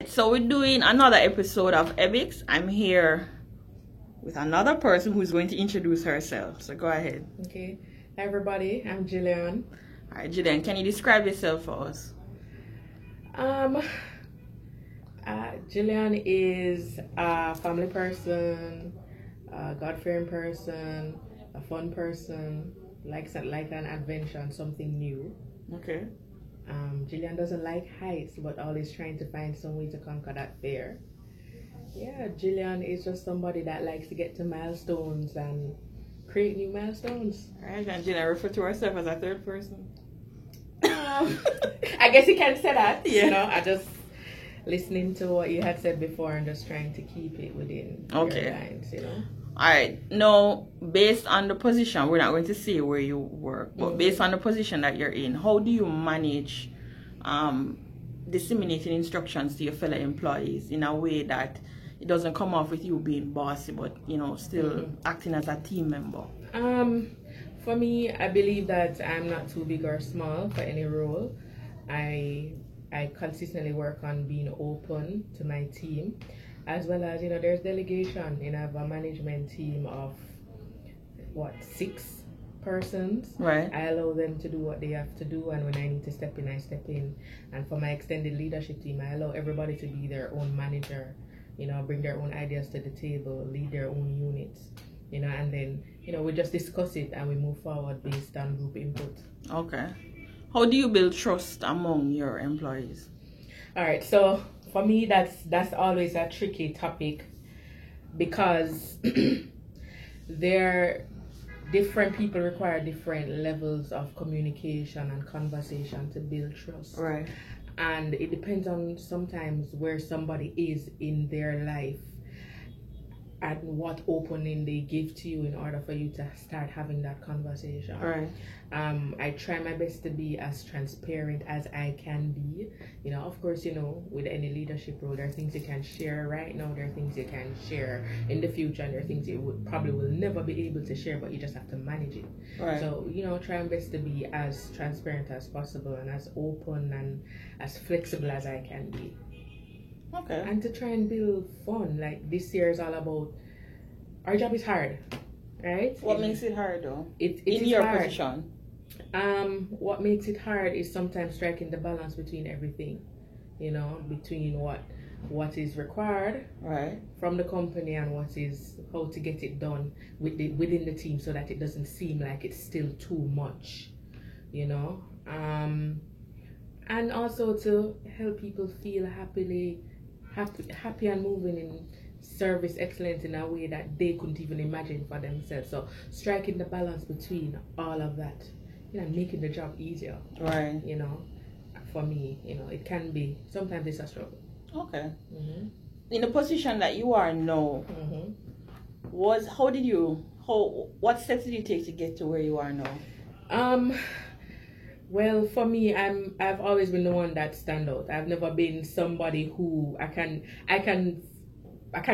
So we're doing another episode of Ebix. I'm here with another person who's going to introduce herself. So go ahead. Okay. Hi everybody, I'm Jillian. All right, Jillian, can you describe yourself for us? Jillian is a family person, a God-fearing person, a fun person, likes an adventure and something new. Okay. Jillian doesn't like heights, but always trying to find some way to conquer that fear. Yeah, Jillian is just somebody that likes to get to milestones and create new milestones. All right, and Jillian, refer to herself as a third person. I guess you can say that. Yeah. You know, I just listening to what you had said before and just trying to keep it within your lines, you know. All right. Now, based on the position, we're not going to say where you work, but based on the position that you're in, how do you manage disseminating instructions to your fellow employees in a way that it doesn't come off with you being bossy, but you know, still acting as a team member? For me, I believe that I'm not too big or small for any role. I consistently work on being open to my team, as well as, you know, there's delegation. You know, I have a management team of 6 persons. Right. I allow them to do what they have to do, and when I need to step in, I step in. And for my extended leadership team, I allow everybody to be their own manager, you know, bring their own ideas to the table, lead their own units, you know, and then, you know, we just discuss it and we move forward based on group input. Okay. How do you build trust among your employees? All right, so for me, that's always a tricky topic because different people require different levels of communication and conversation to build trust. Right. And it depends on sometimes where somebody is in their life and what opening they give to you in order for you to start having that conversation. Right. I try my best to be as transparent as I can be. You know, of course, you know, with any leadership role, there are things you can share right now, there are things you can share in the future, and there are things you probably will never be able to share, but you just have to manage it. Right. So, you know, try my best to be as transparent as possible and as open and as flexible as I can be. Okay. And to try and build fun. Like this year is all about, our job is hard, right? What makes it hard though? It in is your hard. position. What makes it hard is sometimes striking the balance between everything, you know, between what is required right from the company and how to get it done within the team so that it doesn't seem like it's still too much, you know. And also to help people feel happy and moving in service excellence in a way that they couldn't even imagine for themselves. So striking the balance between all of that, you know, making the job easier. Right. You know, for me, you know, it can be, sometimes it's a struggle. Okay. In the position that you are now, what steps did you take to get to where you are now? Well, for me, I've always been the one that stand out. I've never been somebody who I can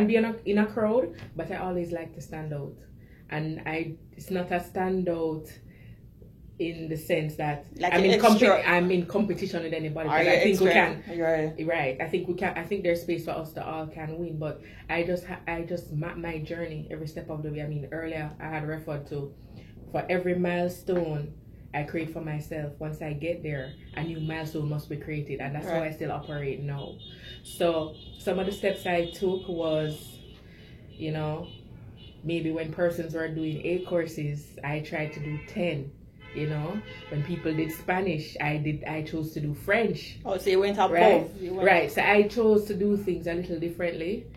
be in a crowd, but I always like to stand out. And it's not a standout in the sense that like I'm in competition with anybody. I think we can. Right. I think there's space for us to all can win. But I just map my journey every step of the way. I mean, earlier I had referred to, for every milestone I create for myself, once I get there, a new milestone must be created, and that's how I still operate now. So some of the steps I took was, you know, maybe when persons were doing 8 courses, I tried to do 10. You know, when people did Spanish, I chose to do French. Oh, so you went up right? both. Right. So I chose to do things a little differently.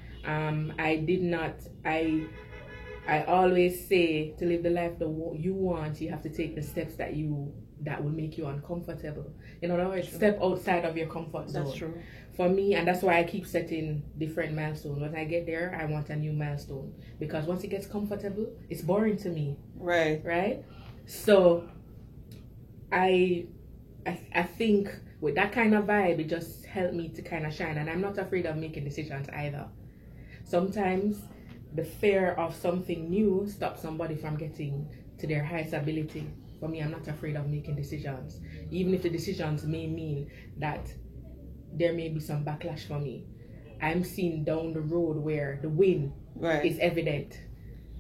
I always say, to live the life that you want, you have to take the steps that will make you uncomfortable. In other words, step outside of your comfort zone. That's true. For me, and that's why I keep setting different milestones. When I get there, I want a new milestone. Because once it gets comfortable, it's boring to me. Right. Right? So, I think with that kind of vibe, it just helped me to kind of shine. And I'm not afraid of making decisions either. Sometimes the fear of something new stops somebody from getting to their highest ability. For me, I'm not afraid of making decisions, even if the decisions may mean that there may be some backlash for me. I'm seeing down the road where the win Right. is evident,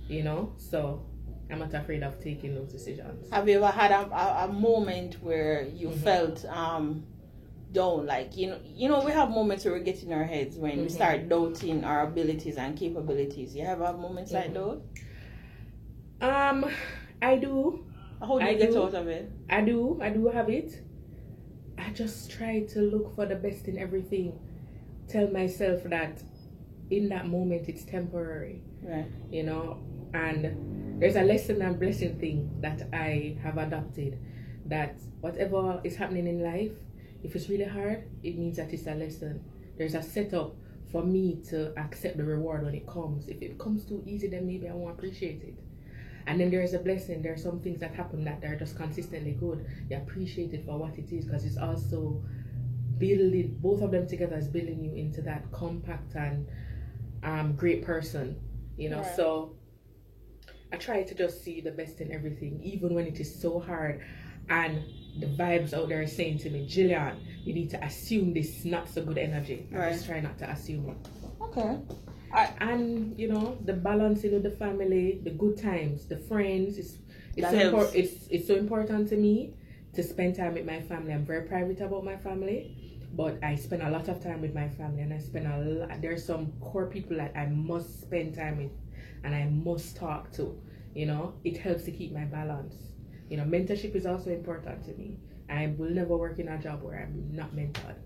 you know. So I'm not afraid of taking those decisions. Have you ever had a moment where you felt down? Like, you know, we have moments where we get in our heads when we start doubting our abilities and capabilities. You ever have moments like those? I do. How do you get out of it? I do have it. I just try to look for the best in everything. Tell myself that in that moment it's temporary. Right. You know, and there's a lesson and blessing thing that I have adopted, that whatever is happening in life, if it's really hard, it means that it's a lesson. There's a setup for me to accept the reward when it comes. If it comes too easy, then maybe I won't appreciate it. And then there's a blessing. There are some things that happen that are just consistently good. You appreciate it for what it is, because it's also building, both of them together is building you into that compact and great person, you know. Right. So I try to just see the best in everything, even when it is so hard and the vibes out there are saying to me, Jillian, you need to assume this not so good energy. Right. I just try not to assume it. Okay. And you know, the balancing with the family, the good times, the friends, it's so important to me to spend time with my family. I'm very private about my family, but I spend a lot of time with my family, and I spend a lot. There's some core people that I must spend time with and I must talk to. You know, it helps to keep my balance. You know, mentorship is also important to me. I will never work in a job where I'm not mentored.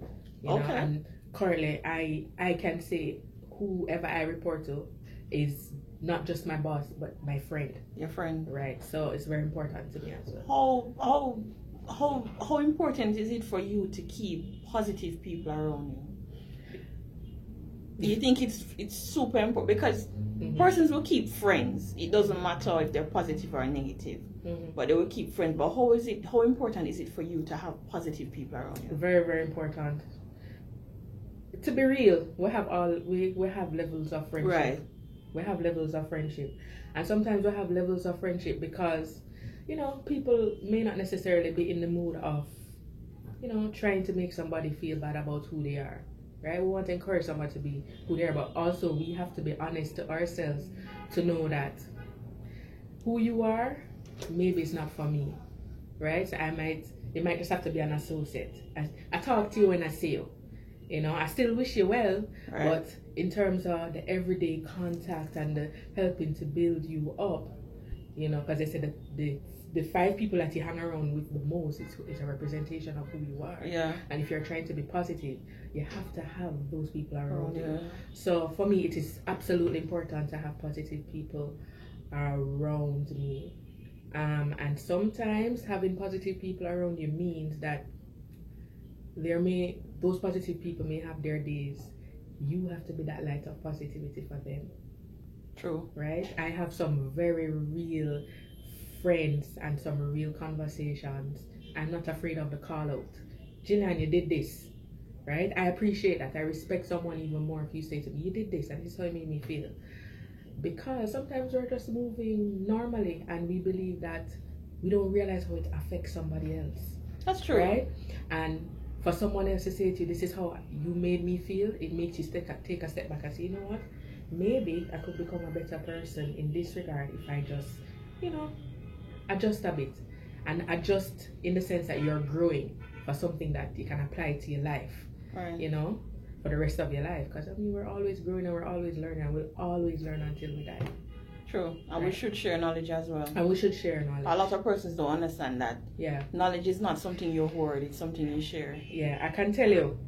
You know, and currently I can say whoever I report to is not just my boss, but my friend. Your friend. Right. So it's very important to me as well. How important is it for you to keep positive people around you? Do you think it's super important? Because persons will keep friends. It doesn't matter if they're positive or negative, but they will keep friends. But how important is it for you to have positive people around you? Very, very important. To be real, we have levels of friendship. Right. We have levels of friendship. And sometimes we have levels of friendship because, you know, people may not necessarily be in the mood of, you know, trying to make somebody feel bad about who they are. Right? We want to encourage somebody to be who they are, but also we have to be honest to ourselves to know that who you are, maybe it's not for me. Right? So it might just have to be an associate. I talk to you when I see you. You know, I still wish you well, right. But in terms of the everyday contact and the helping to build you up, you know, because I said that the 5 people that you hang around with the most is a representation of who you are. Yeah. And if you're trying to be positive, you have to have those people around you. So for me, it is absolutely important to have positive people around me. And sometimes having positive people around you means that those positive people may have their days. You have to be that light of positivity for them. True. Right? I have some very real friends and some real conversations. I'm not afraid of the call out. Jillian, you did this. Right? I appreciate that. I respect someone even more if you say to me, you did this and this is how it made me feel. Because sometimes we're just moving normally and we believe that we don't realize how it affects somebody else. That's true. Right? And for someone else to say to you, this is how you made me feel, it makes you take a step back and say, you know what? Maybe I could become a better person in this regard if I just, you know, adjust a bit. And adjust in the sense that you're growing for something that you can apply to your life, right. You know, for the rest of your life. Because I mean, we're always growing and we're always learning and we'll always learn until we die. True. And we should share knowledge as well. And we should share knowledge. A lot of persons don't understand that. Yeah. Knowledge is not something you hoard, it's something you share. Yeah, I can tell you.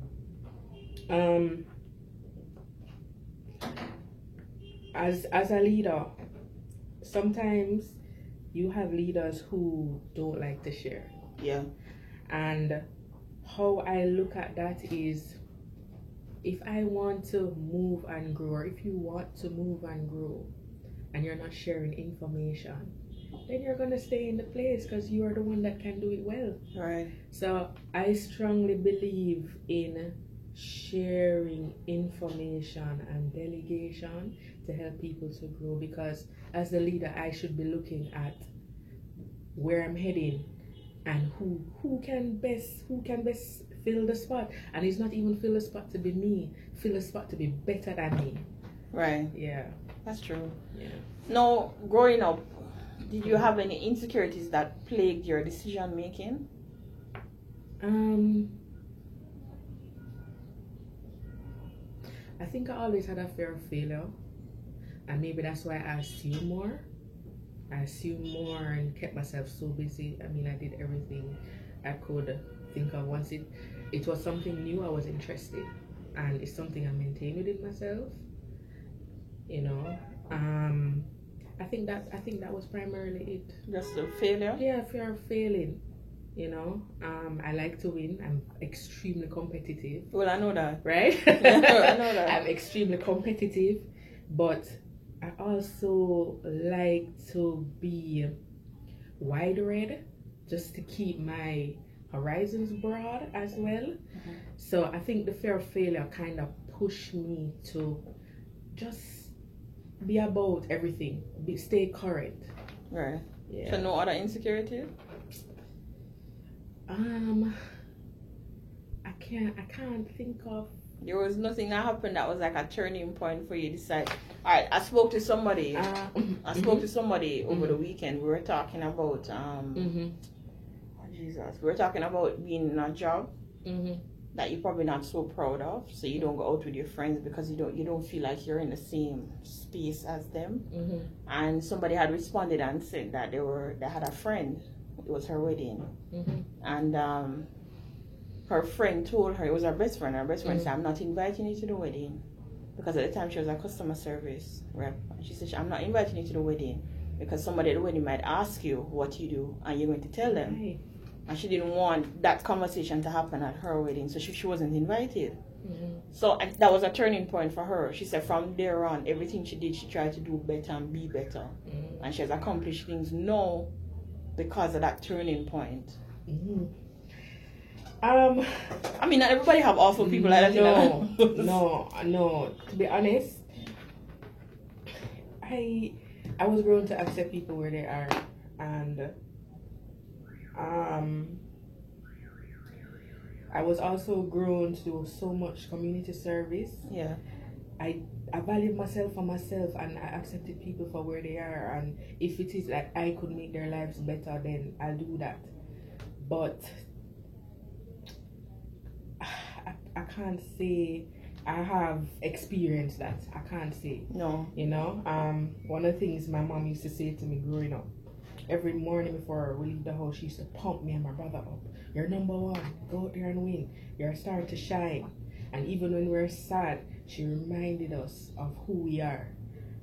As a leader, sometimes you have leaders who don't like to share. Yeah. And how I look at that is, if I want to move and grow, or if you want to move and grow, and you're not sharing information, then you're going to stay in the place because you are the one that can do it well. Right. So I strongly believe in sharing information and delegation to help people to grow, because as the leader, I should be looking at where I'm heading and who can best fill the spot. And it's not even fill the spot to be me, fill the spot to be better than me. Right. Yeah. That's true. Yeah. Now, growing up, did you have any insecurities that plagued your decision making? I think I always had a fear of failure, and maybe that's why I assumed more. I assumed more and kept myself so busy. I mean, I did everything I could think of. Once it was something new, I was interested, and it's something I maintained within myself. You know, I think that was primarily it. Just a failure? Yeah, fear of failing. You know, I like to win. I'm extremely competitive. Well, I know that. Right? I know that. I'm extremely competitive, but I also like to be wide-read, just to keep my horizons broad as well. Mm-hmm. So I think the fear of failure kind of pushed me to just be about everything, stay current. Right. Yeah. So no other insecurity? I can't think of. There was nothing that happened that was like a turning point for you to decide. All right, I spoke to somebody. Over the weekend. We were talking about Jesus. We were talking about being in a job that you're probably not so proud of. So you don't go out with your friends because you don't feel like you're in the same space as them. And somebody had responded and said that they had a friend. It was her wedding, and her friend told her, it was her best friend. Her best friend said, "I'm not inviting you to the wedding," because at the time she was a customer service rep. And she said, "I'm not inviting you to the wedding because somebody at the wedding might ask you what you do, and you're going to tell them." Right. And she didn't want that conversation to happen at her wedding, so she wasn't invited. So that was a turning point for her. She said from there on, everything she did, she tried to do better and be better, and she has accomplished things now because of that turning point. I mean, not everybody have awful people like that. No. To be honest, I was grown to accept people where they are, and I was also grown to do so much community service. Yeah. I valued myself for myself, and I accepted people for where they are, and if it is that I could make their lives better, then I'll do that. But I can't say I have experienced that. I can't say. No. You know, one of the things my mom used to say to me growing up, every morning before we leave the house, she used to pump me and my brother up. "You're number one. Go out there and win. You're starting to shine." And even when we're sad, she reminded us of who we are,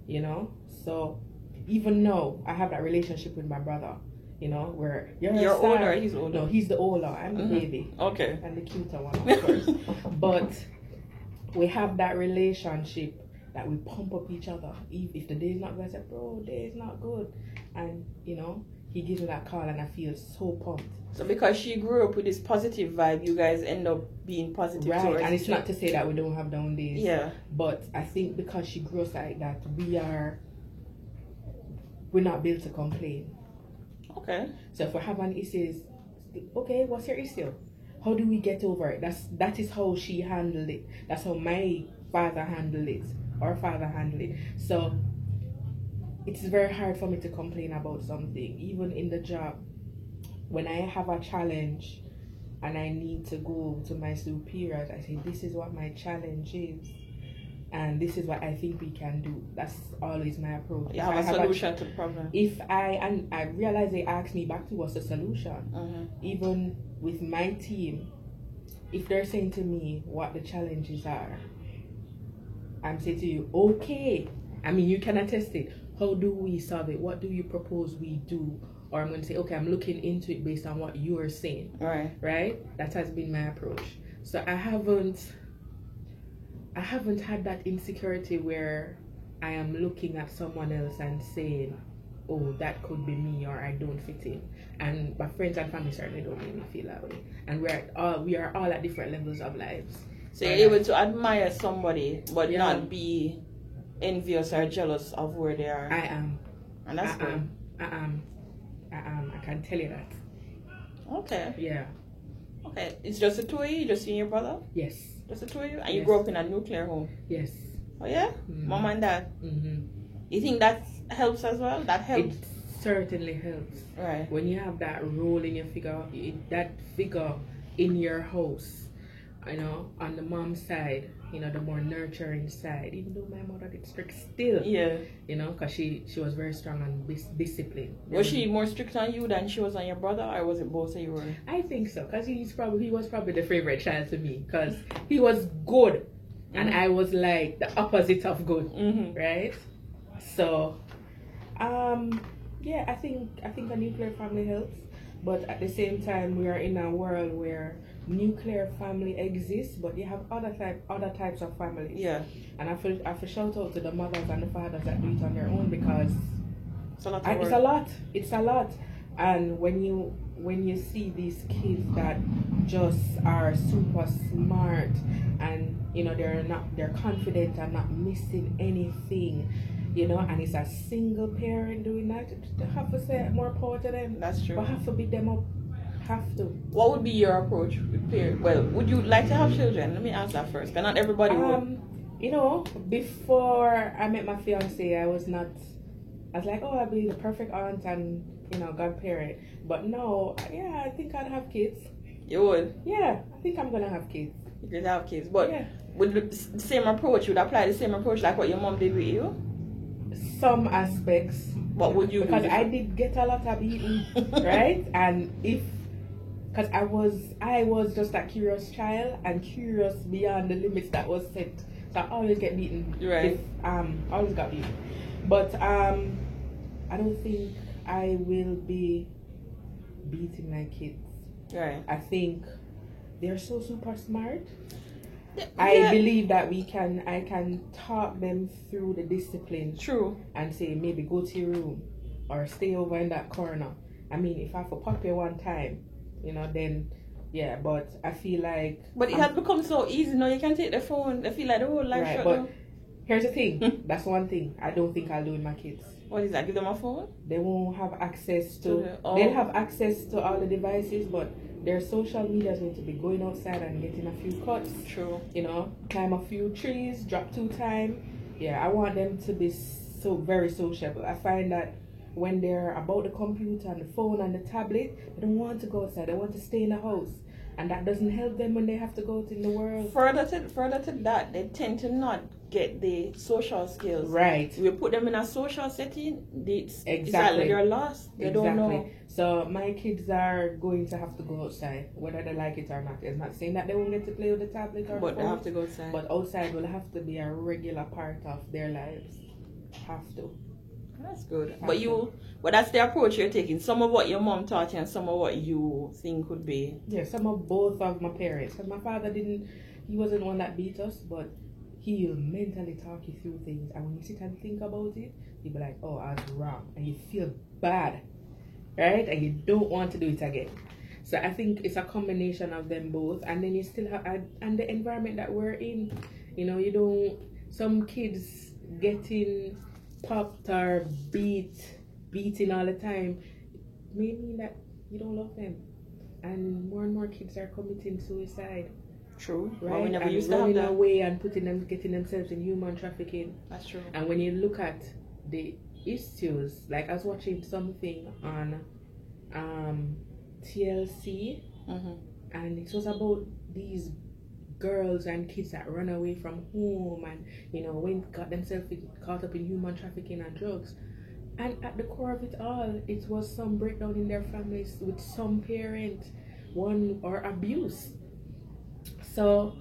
you know? So even now, I have that relationship with my brother, you know, where you're older, he's older. No, he's the older. I'm the baby. Okay. And the cuter one, of course. But we have that relationship that we pump up each other. If the day's not good, I say, "Bro, day is not good." And, you know, he gives me that call and I feel so pumped. So because she grew up with this positive vibe, you guys end up being positive. Right, and it's not to say that we don't have down days. Yeah. But I think because she grew up like that, we're not built to complain. Okay. So if we have an issue, okay, what's your issue? How do we get over it? That is how she handled it. That's how my father handled it. Our father handled it. So it's very hard for me to complain about something, even in the job. When I have a challenge and I need to go to my superiors, I say, "This is what my challenge is, and this is what I think we can do." That's always my approach. You have a solution to the problem. I realize they ask me back to what's the solution. Even with my team, if they're saying to me what the challenges are, I'm saying to you, "Okay, I mean, you can attest it. How do we solve it? What do you propose we do?" Or I'm going to say, "Okay, I'm looking into it based on what you are saying." Right? That has been my approach. So I haven't had that insecurity where I am looking at someone else and saying, "Oh, that could be me," or "I don't fit in." And my friends and family certainly don't make me feel that way. And we are all at different levels of lives. So you're able to admire somebody but not be envious or jealous of where they are. I am. And that's good. I am. I can tell you that. Okay. Yeah. Okay, it's just the two of you, just you and your brother? Yes. Just the two of you? And you grew up in a nuclear home? Yes. Oh yeah? Mm-hmm. Mom and dad? Mm-hmm. You think that helps as well? That helps? It certainly helps. Right. When you have that role in your figure, that figure in your house, on the mom's side, the more nurturing side, even though my mother did strict still. Yeah. Because she was very strong and disciplined. Was she more strict on you than she was on your brother, or was it both of you were? I think so, because he was probably the favorite child to me, because he was good, and I was like the opposite of good, right? So, yeah, I think a nuclear family helps, but at the same time, we are in a world where nuclear family exists, but you have other types of families. Yeah. And I feel shout out to the mothers and the fathers that do it on their own, because it's a lot. It's a lot. And when you see these kids that just are super smart, and they're confident and not missing anything, and it's a single parent doing that, I have to say more power to them. That's true. But have to beat them up. Have to. What would be your approach with parents? Well, would you like to have children? Let me ask that first, because not everybody would. Before I met my fiance, I was like, oh, I'll be the perfect aunt and godparent. But no, yeah, I think I'd have kids. You would? Yeah, I think I'm gonna have kids. You could have kids, but yeah. Would the same approach, would apply the same approach like what your mom did with you? Some aspects. What would you do? Because I did get a lot of beating, right? And because I was just a curious child, and curious beyond the limits that was set. So I always get beaten. Right. Always got beaten. But I don't think I will be beating my kids. Right. I think they're so super smart. Yeah. I believe that I can talk them through the discipline. True. And say, maybe go to your room or stay over in that corner. I mean, if I have to pop you one time, then yeah, but I feel like... But it has become so easy now, you can take the phone, I feel like the whole life right, shut but down. Here's the thing, that's one thing I don't think I'll do with my kids. What is that, give them a phone? They won't have access to... They'll have access to all the devices, but their social media is going to be going outside and getting a few cuts. True. Climb a few trees, drop 2 times. Yeah, I want them to be so very sociable. I find that when they're about the computer and the phone and the tablet, they don't want to go outside. They want to stay in the house. And that doesn't help them when they have to go out in the world. Further to that, they tend to not get the social skills. Right. We put them in a social setting, it's like they're lost. They don't know. So my kids are going to have to go outside, whether they like it or not. It's not saying that they won't get to play with the tablet or but the phone, they have to go outside. But outside will have to be a regular part of their lives. Have to. That's good. But that's the approach you're taking. Some of what your mom taught you and some of what you think could be. Yeah, some of both of my parents. Because my father he wasn't one that beat us, but he'll mentally talk you through things. And when you sit and think about it, you'll be like, oh, I was wrong. And you feel bad, right? And you don't want to do it again. So I think it's a combination of them both. And then you still have, and the environment that we're in, some kids getting popped or beating all the time may mean that you don't love them, and more kids are committing suicide. True. Right? Well, we never and used to have that. away and getting themselves in human trafficking. That's true. And when you look at the issues, like I was watching something on TLC, and it was about these girls and kids that run away from home and got themselves caught up in human trafficking and drugs. And at the core of it all, it was some breakdown in their families with some parent, or abuse. So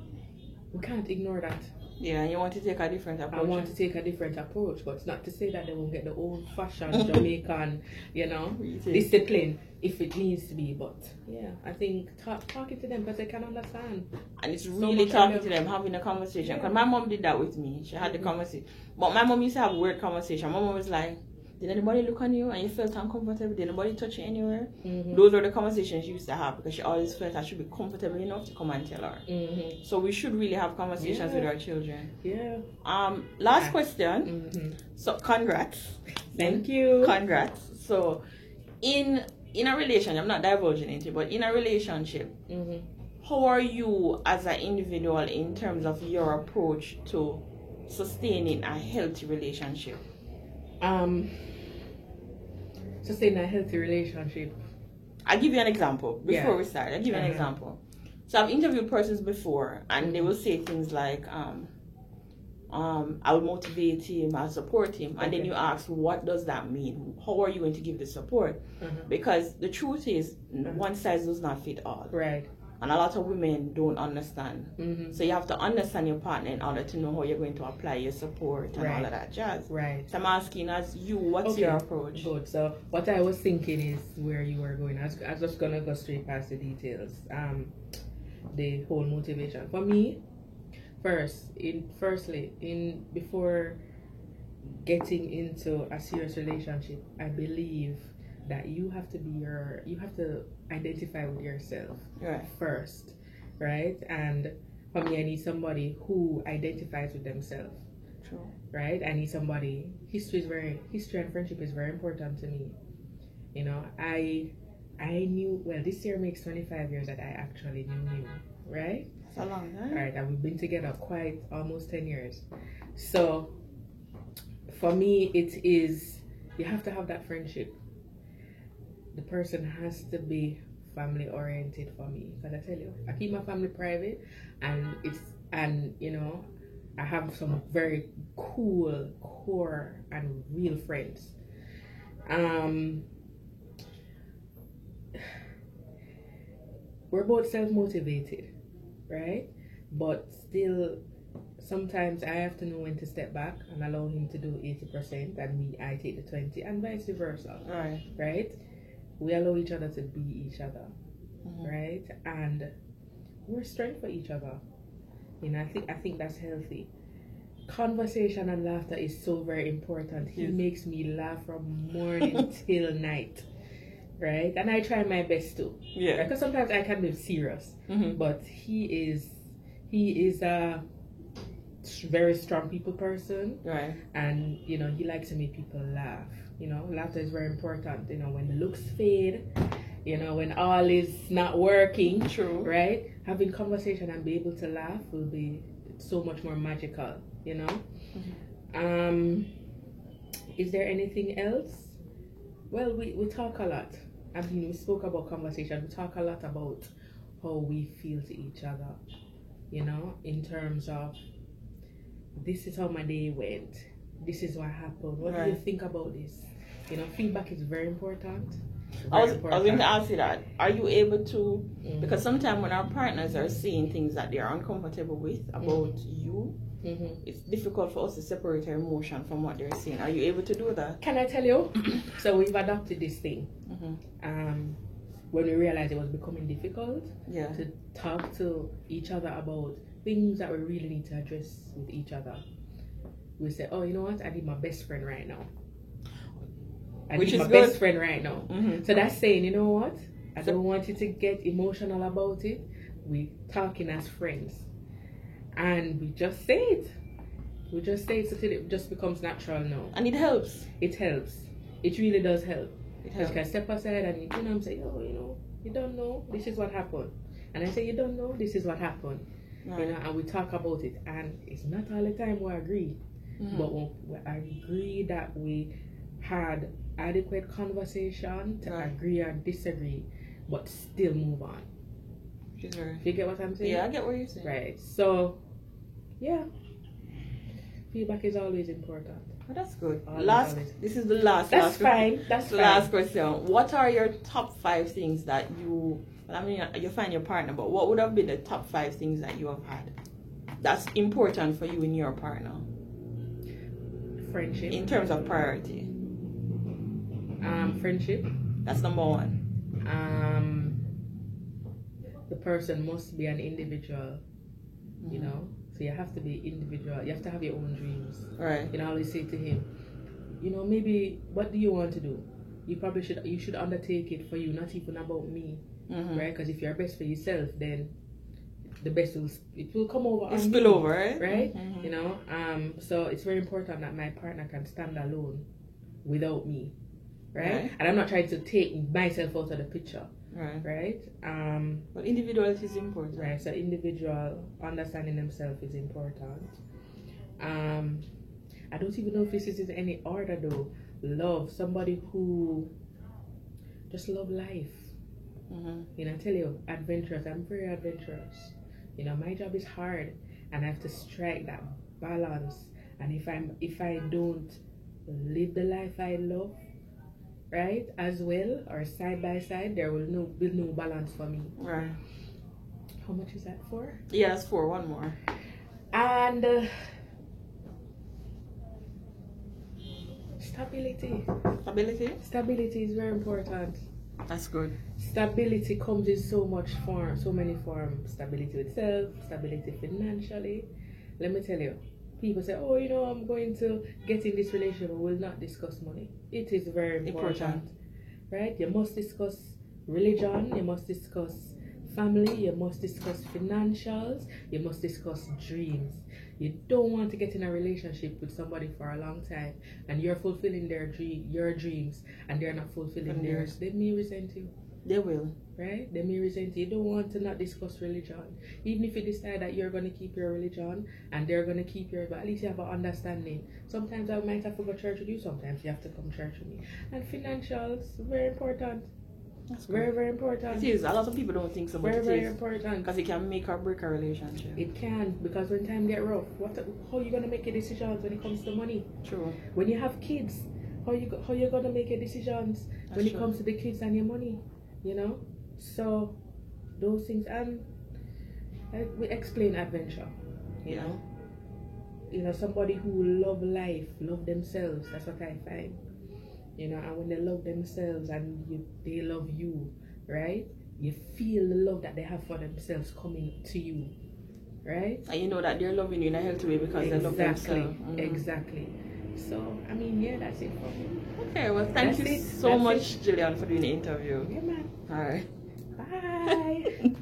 we can't ignore that. Yeah, and you want to take a different approach. I want to take a different approach, but it's not to say that they won't get the old-fashioned Jamaican, discipline if it needs to be. But yeah, I think talking to them because they can understand. And it's really talking to them, having a conversation. Because my mom did that with me. She had the conversation. But my mom used to have weird conversation. My mom was like, did anybody look on you and you felt uncomfortable? Did anybody touch you anywhere? Those were the conversations she used to have, because she always felt I should be comfortable enough to come and tell her. So we should really have conversations with our children. Yeah. Last question. So congrats. Thank you. Congrats. So in a relationship, I'm not divulging into it, but in a relationship, how are you as an individual in terms of your approach to sustaining a healthy relationship? Sustaining a healthy relationship. I'll give you an example before we Yeah. start. I'll give you an example. So I've interviewed persons before, and they will say things like, I'll motivate him, I'll support him. And then Okay. you ask, what does that mean? How are you going to give the support? Because the truth is, one size does not fit all. Right. And a lot of women don't understand. Mm-hmm. So you have to understand your partner in order to know how you're going to apply your support and Right. all of that jazz. Right. So I'm asking, as you, what's Okay. your approach? Good. So what I was thinking is where you were going. I was just gonna go straight past the details. The whole motivation for me. Before getting into a serious relationship, I believe that you have to identify with yourself Right. first, right? And for me, I need somebody who identifies with themselves. True. Right? I need somebody. History and friendship is very important to me. You know, I knew, well, this year makes 25 years that I actually knew him, right? It's a long time. Right, and we've been together quite almost 10 years. So for me, it is, you have to have that friendship. The person has to be family oriented for me. Because I tell you, I keep my family private, and you know, I have some very cool, core, and real friends. We're both self-motivated, right? But still, sometimes I have to know when to step back and allow him to do 80% and I take the 20, and vice versa. Right. Right? We allow each other to be each other, right? And we're strength for each other. You know, I think that's healthy. Conversation and laughter is so very important. He makes me laugh from morning till night, right? And I try my best to. Yeah. Because sometimes I can be serious, but he is a very strong people person, Right. and you know, he likes to make people laugh. You know, laughter is very important. You know, when the looks fade, you know, when all is not working, True. right? Having conversation and be able to laugh will be so much more magical, you know. Is there anything else? Well, we talk a lot. I mean, we spoke about conversation. We talk a lot about how we feel to each other, you know, in terms of, this is how my day went, this is what happened, what do you think about this? You know, feedback is very important. I was going to ask you that. Are you able to, because sometimes when our partners are saying things that they are uncomfortable with about you, it's difficult for us to separate our emotion from what they're saying. Are you able to do that? Can I tell you? So we've adopted this thing. When we realized it was becoming difficult to talk to each other about things that we really need to address with each other, we said, oh, you know what? I need my best friend right now. Best friend right now. So that's saying, you know what? I don't want you to get emotional about it. We talking as friends. And we just say it. We just say it until it just becomes natural now. And it helps. It helps. It really does help. It You helps. can step aside and, you know, I'm saying, oh, you know, you don't know, this is what happened. And I say, you don't know, this is what happened. Right. You know, and we talk about it. And it's not all the time we agree. But we agree that we had adequate conversation to agree and disagree, but still move on. Sure. You get what I'm saying? Yeah, I get what you're saying. Right. So, yeah. Feedback is always important. Oh, that's good. Always. This is the last. That's fine. That's the fine. last question. What are your top 5 things that you? Well, I mean, you find your partner, but what would have been the top 5 things that you have had that's important for you in your partner? Friendship. In terms of priority. Friendship. That's number 1. The person must be an individual. You know, so you have to be individual. You have to have your own dreams. Right. You know, I always say to him, you know, maybe what do you want to do? You should undertake it for you, not even about me, right? Because if you're best for yourself, then the best will come over. It spill over, right? Right? You know, so it's very important that my partner can stand alone without me, right? And I'm not trying to take myself out of the picture, right? But individuality is important, right? So individual understanding themselves is important. I don't even know if this is in any order though. Love, somebody who just love life. You know, I tell you, adventurous. I'm very adventurous. You know, my job is hard, and I have to strike that balance. And if I don't live the life I love, right, as well, or side by side, there will be no balance for me. Right. How much is that for? Yeah, that's for one more. And stability. Stability is very important. That's good. Stability comes in so many forms. Stability with self, stability financially. Let me tell you, people say, oh, you know, I'm going to get in this relationship, we will not discuss money. It is very important. Right? You must discuss religion, you must discuss family, you must discuss financials, you must discuss dreams. You don't want to get in a relationship with somebody for a long time and you're fulfilling your dreams and they're not fulfilling theirs. They may resent you. They will. Right? They may resent you. You don't want to not discuss religion. Even if you decide that you're going to keep your religion and they're going to keep yours, but at least you have an understanding. Sometimes I might have to go to church with you, sometimes you have to come to church with me. And financials, very important. That's very, very important. It is. A lot of people don't think so, but very important. Because it can make or break a relationship. It can, because when time get rough, how are you gonna make your decisions when it comes to money? True. When you have kids, how you gonna make your decisions when it comes to the kids and your money? You know. So those things, and we explain adventure. You know, somebody who love life, love themselves. That's what I find. You know, and when they love themselves and they love you, right? You feel the love that they have for themselves coming to you, right? And you know that they're loving you in a healthy way because they love themselves. Exactly. So, I mean, yeah, that's it for me. Okay, well, thank you so much, Gillian, for doing the interview. Yeah, man. All right. Bye.